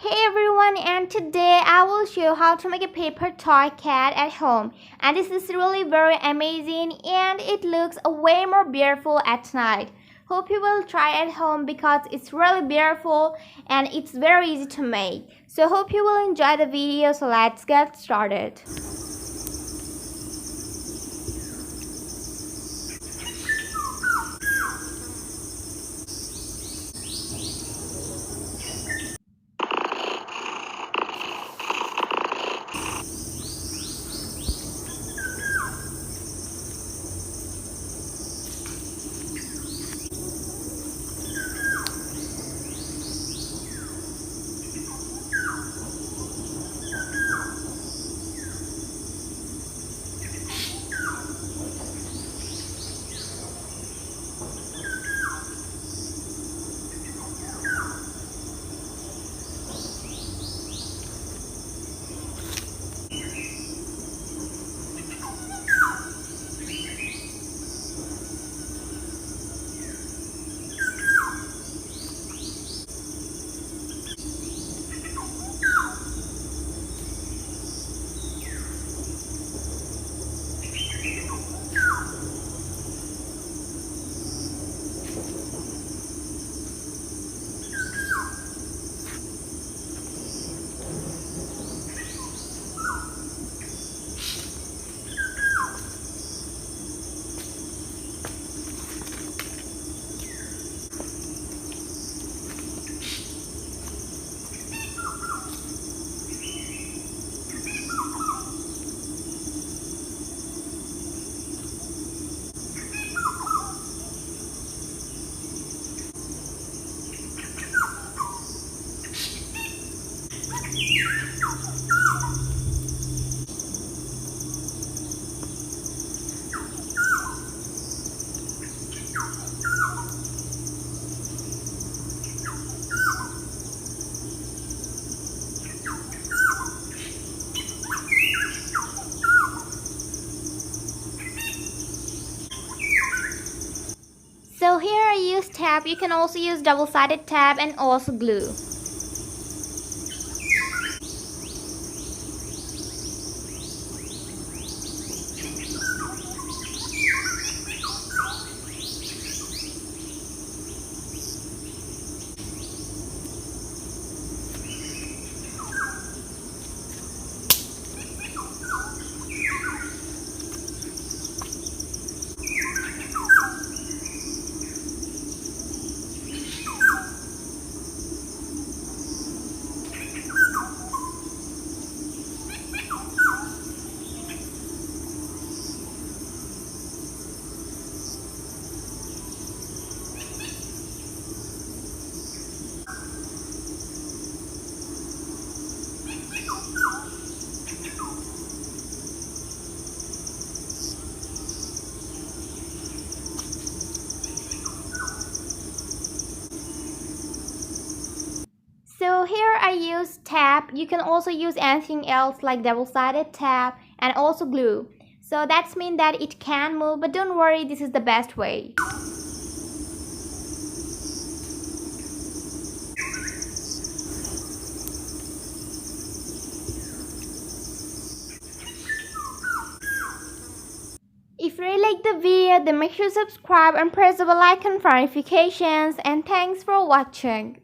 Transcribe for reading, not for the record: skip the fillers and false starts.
Hey everyone, and today I will show how to make a paper toy cat at home. And this is really very amazing and it looks way more beautiful at night. Hope you will try at home because it's really beautiful and it's very easy to make. So hope you will enjoy the video, so let's get started. So here I use tape. You can also use double-sided tape and also glue. So here I use tape. You can also use anything else like double-sided tape and also glue. So that's mean that it can move, but don't worry, this is the best way. If you really like the video, then make sure to subscribe and press the bell icon for notifications, and thanks for watching.